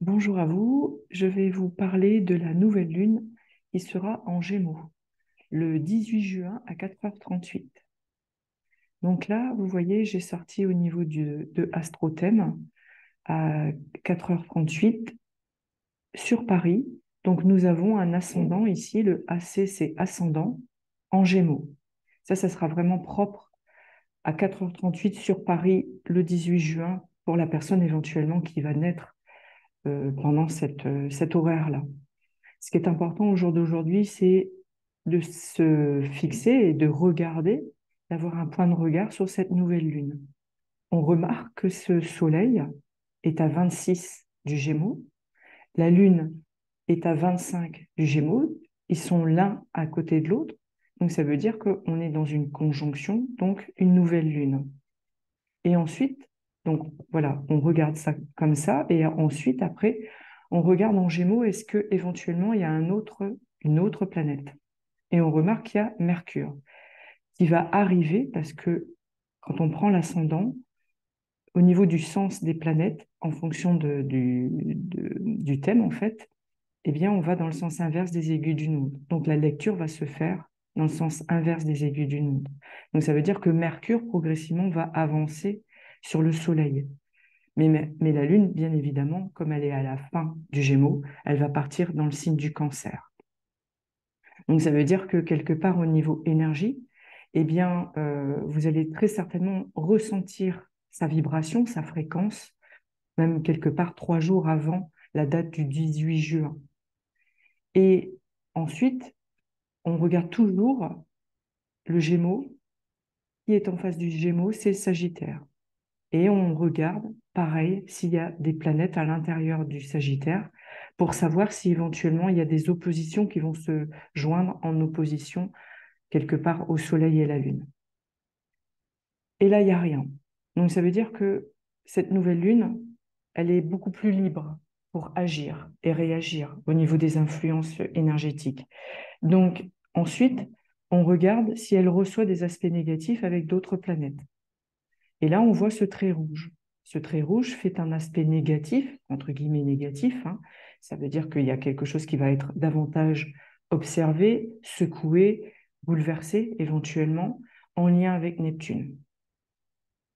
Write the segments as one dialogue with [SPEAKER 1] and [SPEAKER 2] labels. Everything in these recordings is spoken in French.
[SPEAKER 1] Bonjour à vous, je vais vous parler de la nouvelle lune qui sera en Gémeaux le 18 juin à 4h38. Donc là, vous voyez, j'ai sorti au niveau de Astrothème à 4h38 sur Paris. Donc nous avons un ascendant ici, le AC c'est ascendant en Gémeaux. Ça sera vraiment propre à 4h38 sur Paris le 18 juin pour la personne éventuellement qui va naître pendant cet horaire-là. Ce qui est important au jour d'aujourd'hui, c'est de se fixer et de regarder, d'avoir un point de regard sur cette nouvelle lune. On remarque que ce soleil est à 26 du Gémeaux, la lune est à 25 du Gémeaux, ils sont l'un à côté de l'autre, donc ça veut dire qu'on est dans une conjonction, donc une nouvelle lune. Et ensuite, donc voilà, on regarde ça comme ça, et ensuite, après, on regarde en Gémeaux, est-ce que éventuellement il y a une autre planète? Et on remarque qu'il y a Mercure qui va arriver parce que quand on prend l'ascendant, au niveau du sens des planètes, en fonction du thème en fait, eh bien on va dans le sens inverse des aiguilles d'une montre. Donc la lecture va se faire dans le sens inverse des aiguilles d'une montre. Donc ça veut dire que Mercure progressivement va avancer sur le Soleil. Mais la Lune, bien évidemment, comme elle est à la fin du Gémeaux, elle va partir dans le signe du Cancer. Donc ça veut dire que quelque part au niveau énergie, eh bien, vous allez très certainement ressentir sa vibration, sa fréquence, même quelque part 3 jours avant la date du 18 juin. Et ensuite, on regarde toujours le Gémeaux. Qui est en face du Gémeaux, c'est le Sagittaire. Et on regarde, pareil, s'il y a des planètes à l'intérieur du Sagittaire, pour savoir si éventuellement il y a des oppositions qui vont se joindre en opposition quelque part au Soleil et la Lune. Et là, il n'y a rien. Donc ça veut dire que cette nouvelle Lune, elle est beaucoup plus libre pour agir et réagir au niveau des influences énergétiques. Donc ensuite, on regarde si elle reçoit des aspects négatifs avec d'autres planètes. Et là, on voit ce trait rouge. Ce trait rouge fait un aspect négatif, entre guillemets négatif, hein. Ça veut dire qu'il y a quelque chose qui va être davantage observé, secoué, bouleversé éventuellement, en lien avec Neptune.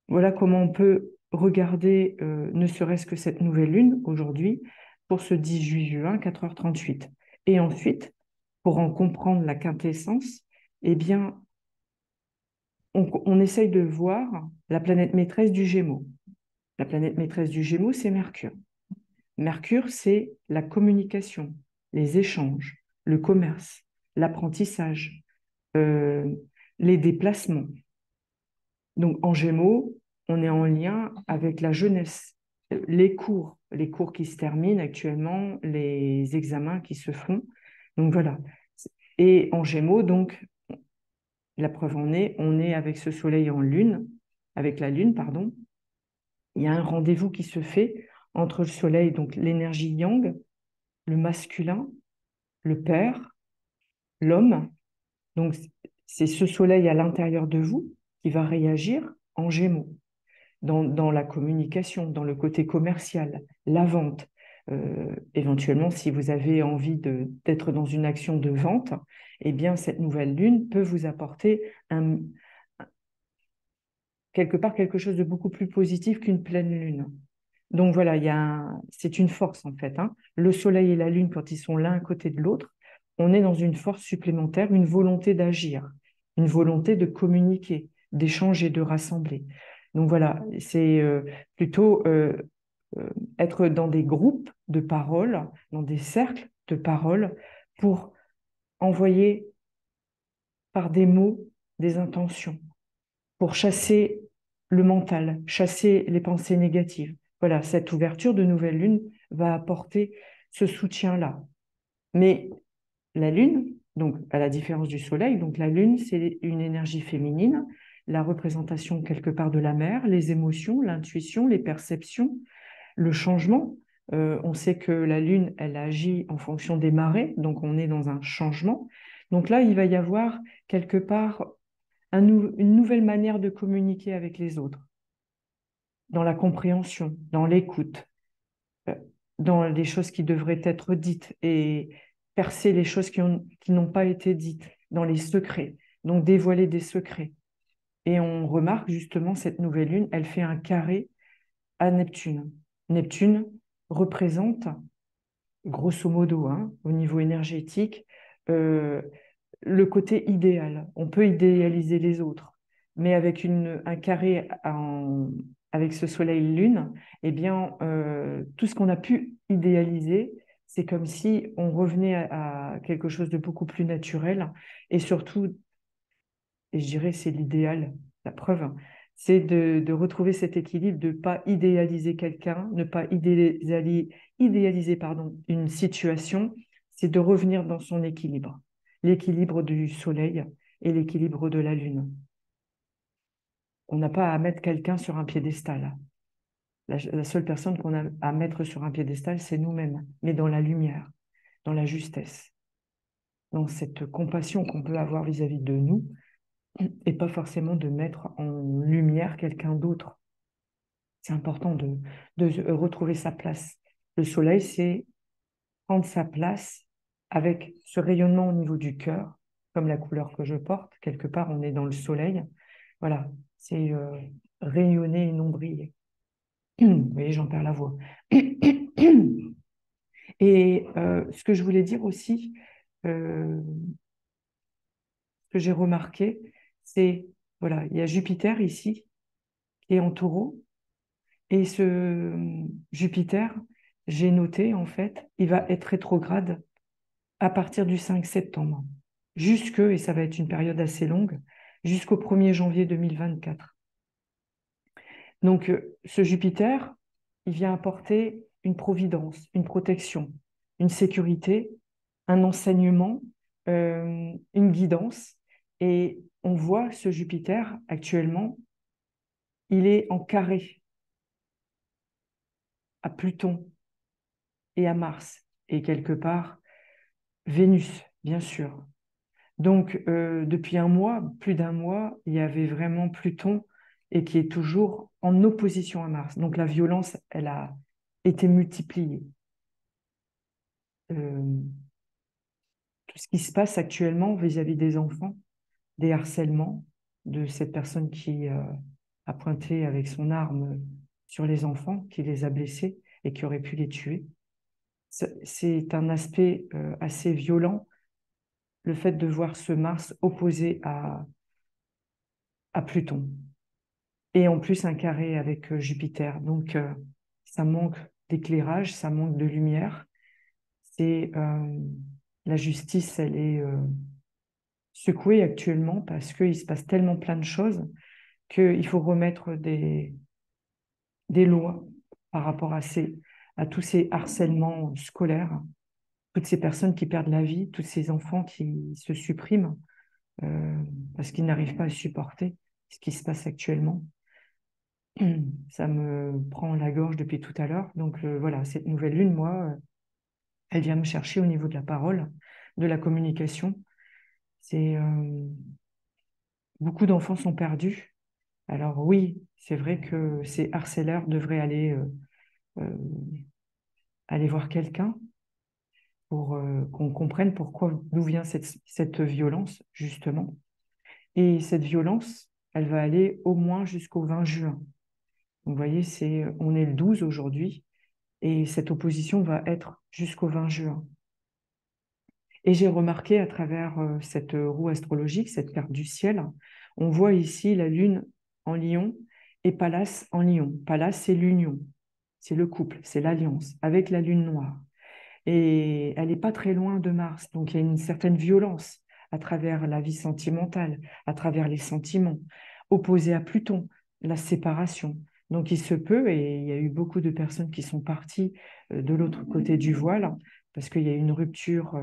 [SPEAKER 1] Voilà comment on peut regarder ne serait-ce que cette nouvelle lune aujourd'hui pour ce 18 juin, 4h38. Et ensuite, pour en comprendre la quintessence, eh bien, on essaye de voir la planète maîtresse du Gémeaux. La planète maîtresse du Gémeaux, c'est Mercure. Mercure, c'est la communication, les échanges, le commerce, l'apprentissage, euh, les déplacements. Donc en Gémeaux, on est en lien avec la jeunesse, les cours qui se terminent actuellement, les examens qui se font. Donc voilà. Et en Gémeaux, donc, la preuve en est, on est avec ce soleil en lune, avec la lune, pardon. Il y a un rendez-vous qui se fait entre le soleil, donc l'énergie yang, le masculin, le père, l'homme. Donc c'est ce soleil à l'intérieur de vous qui va réagir en Gémeaux, dans la communication, dans le côté commercial, la vente. Éventuellement, si vous avez envie d'être dans une action de vente, eh bien, cette nouvelle lune peut vous apporter quelque part quelque chose de beaucoup plus positif qu'une pleine lune. Donc voilà, c'est une force en fait, hein. Le soleil et la lune, quand ils sont l'un à côté de l'autre, on est dans une force supplémentaire, une volonté d'agir, une volonté de communiquer, d'échanger, de rassembler. Donc voilà, c'est plutôt être dans des groupes de paroles, dans des cercles de paroles pour envoyer par des mots des intentions, pour chasser le mental, chasser les pensées négatives. Voilà, cette ouverture de nouvelle lune va apporter ce soutien-là. Mais la lune, donc à la différence du soleil, donc la lune, c'est une énergie féminine, la représentation quelque part de la mer, les émotions, l'intuition, les perceptions, le changement. On sait que la lune, elle agit en fonction des marées, donc on est dans un changement. Donc là, il va y avoir quelque part une nouvelle manière de communiquer avec les autres, dans la compréhension, dans l'écoute. dans les choses qui devraient être dites et percer les choses qui n'ont pas été dites, dans les secrets, donc dévoiler des secrets. Et on remarque justement cette nouvelle lune, elle fait un carré à Neptune. Neptune représente, grosso modo, hein, au niveau énergétique, euh, le côté idéal. On peut idéaliser les autres, mais avec un carré avec ce soleil-lune, eh bien, tout ce qu'on a pu idéaliser, c'est comme si on revenait à quelque chose de beaucoup plus naturel et surtout, et je dirais c'est l'idéal, la preuve, c'est de retrouver cet équilibre, de ne pas idéaliser quelqu'un, ne pas idéaliser, pardon, une situation, c'est de revenir dans son équilibre, l'équilibre du soleil et l'équilibre de la lune. On n'a pas à mettre quelqu'un sur un piédestal. La seule personne qu'on a à mettre sur un piédestal, c'est nous-mêmes, mais dans la lumière, dans la justesse, dans cette compassion qu'on peut avoir vis-à-vis de nous, et pas forcément de mettre en lumière quelqu'un d'autre. C'est important de retrouver sa place. Le soleil, c'est prendre sa place avec ce rayonnement au niveau du cœur, comme la couleur que je porte. Quelque part, on est dans le soleil. Voilà, c'est rayonner et non briller. Vous voyez, j'en perds la voix. Et ce que je voulais dire aussi, ce que j'ai remarqué, c'est, voilà, il y a Jupiter ici, qui est en taureau, et ce Jupiter, j'ai noté, en fait, il va être rétrograde à partir du 5 septembre, et ça va être une période assez longue, jusqu'au 1er janvier 2024. Donc, ce Jupiter, il vient apporter une providence, une protection, une sécurité, un enseignement, une guidance. Et on voit ce Jupiter actuellement, il est en carré à Pluton et à Mars, et quelque part Vénus, bien sûr. Donc, depuis un mois, plus d'un mois, il y avait vraiment Pluton et qui est toujours en opposition à Mars. Donc, la violence, elle a été multipliée. Euh, tout ce qui se passe actuellement vis-à-vis des enfants, des harcèlements de cette personne qui a pointé avec son arme sur les enfants, qui les a blessés et qui aurait pu les tuer. C'est un aspect assez violent, le fait de voir ce Mars opposé à Pluton. Et en plus un carré avec Jupiter. Donc, ça manque d'éclairage, ça manque de lumière. C'est la justice, elle est secouée actuellement parce qu'il se passe tellement plein de choses qu'il faut remettre des lois par rapport à tous ces harcèlements scolaires, toutes ces personnes qui perdent la vie, tous ces enfants qui se suppriment euh, parce qu'ils n'arrivent pas à supporter ce qui se passe actuellement. Ça me prend la gorge depuis tout à l'heure. Donc voilà, cette nouvelle lune, moi, elle vient me chercher au niveau de la parole, de la communication. C'est beaucoup d'enfants sont perdus. Alors oui, c'est vrai que ces harceleurs devraient euh, aller voir quelqu'un pour qu'on comprenne d'où vient cette violence, justement. Et cette violence, elle va aller au moins jusqu'au 20 juin. Donc, vous voyez, on est le 12 aujourd'hui. Et cette opposition va être jusqu'au 20 juin. Et j'ai remarqué à travers cette roue astrologique, cette carte du ciel, on voit ici la Lune en Lion et Pallas en Lion. Pallas, c'est l'union, c'est le couple, c'est l'alliance avec la Lune noire. Et elle n'est pas très loin de Mars, donc il y a une certaine violence à travers la vie sentimentale, à travers les sentiments, opposée à Pluton, la séparation. Donc il se peut, et il y a eu beaucoup de personnes qui sont parties de l'autre côté du voile, parce qu'il y a eu une rupture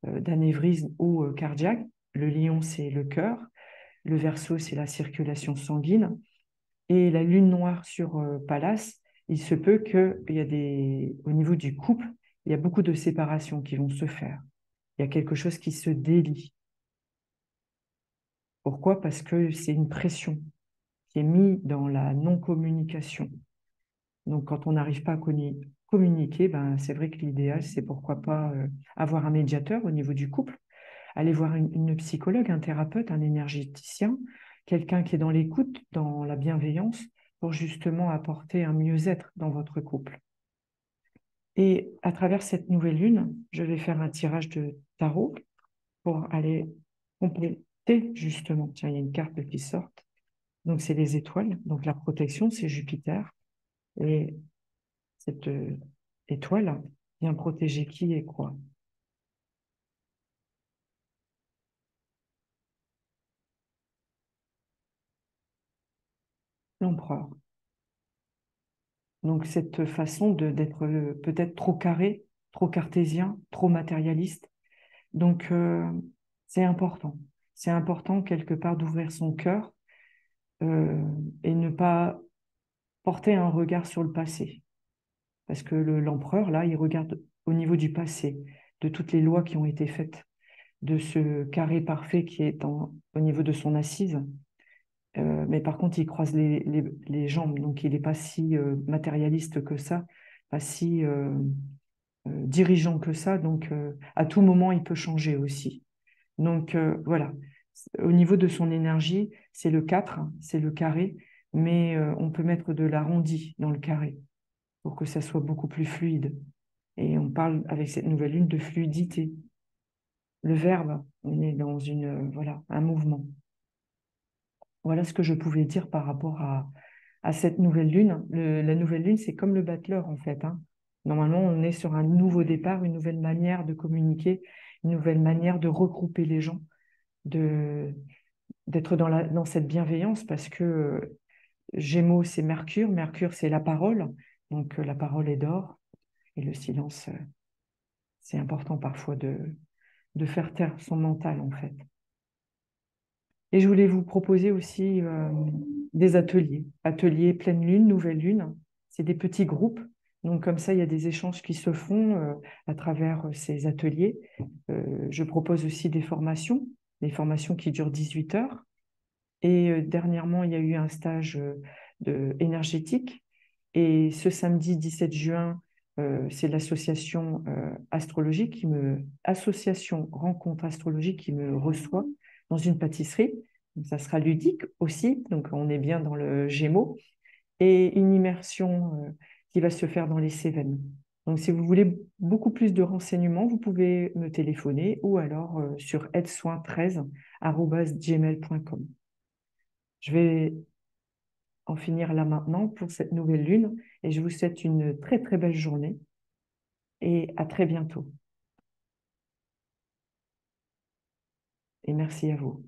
[SPEAKER 1] d'anévrisme ou cardiaque. Le lion, c'est le cœur, le verseau, c'est la circulation sanguine, et la lune noire sur Pallas, il se peut au niveau du couple, il y a beaucoup de séparations qui vont se faire. Il y a quelque chose qui se délie. Pourquoi? Parce que c'est une pression qui est mise dans la non-communication. Donc, quand on n'arrive pas communiquer, ben, c'est vrai que l'idéal, c'est pourquoi pas avoir un médiateur au niveau du couple, aller voir une psychologue, un thérapeute, un énergéticien, quelqu'un qui est dans l'écoute, dans la bienveillance, pour justement apporter un mieux-être dans votre couple. Et à travers cette nouvelle lune, je vais faire un tirage de tarot pour aller compléter justement. Tiens, il y a une carte qui sort. Donc, c'est les étoiles. Donc, la protection, c'est Jupiter. Et cette étoile vient protéger qui et quoi? L'empereur. Donc, cette façon d'être peut-être trop carré, trop cartésien, trop matérialiste. Donc, c'est important. C'est important quelque part d'ouvrir son cœur euh, et ne pas porter un regard sur le passé. Parce que l'empereur, là, il regarde au niveau du passé, de toutes les lois qui ont été faites, de ce carré parfait qui est au niveau de son assise. Mais par contre, il croise les jambes, donc il n'est pas si matérialiste que ça, pas si dirigeant que ça. Donc, à tout moment, il peut changer aussi. Donc, voilà. Au niveau de son énergie, c'est le 4, c'est le carré, mais on peut mettre de l'arrondi dans le carré pour que ça soit beaucoup plus fluide. Et on parle avec cette nouvelle lune de fluidité. Le verbe, on est dans voilà, un mouvement. Voilà ce que je pouvais dire par rapport à cette nouvelle lune. La nouvelle lune, c'est comme le battleur en fait, hein. Normalement, on est sur un nouveau départ, une nouvelle manière de communiquer, une nouvelle manière de regrouper les gens, d'être dans cette bienveillance parce que Gémeaux, c'est Mercure, Mercure, c'est la parole, donc la parole est d'or et le silence, c'est important parfois de faire taire son mental en fait. Et je voulais vous proposer aussi des ateliers. Ateliers pleine lune, nouvelle lune. C'est des petits groupes. Donc comme ça, il y a des échanges qui se font à travers ces ateliers. Je propose aussi des formations qui durent 18 heures. Et dernièrement, il y a eu un stage énergétique. Et ce samedi 17 juin, c'est l'association astrologique association rencontre astrologique qui me reçoit dans une pâtisserie. Donc, ça sera ludique aussi, donc on est bien dans le Gémeaux, et une immersion qui va se faire dans les Cévennes. Donc, si vous voulez beaucoup plus de renseignements, vous pouvez me téléphoner ou alors sur aidesoin13@gmail.com. Je vais en finir là maintenant pour cette nouvelle lune et je vous souhaite une très très belle journée et à très bientôt. Et merci à vous.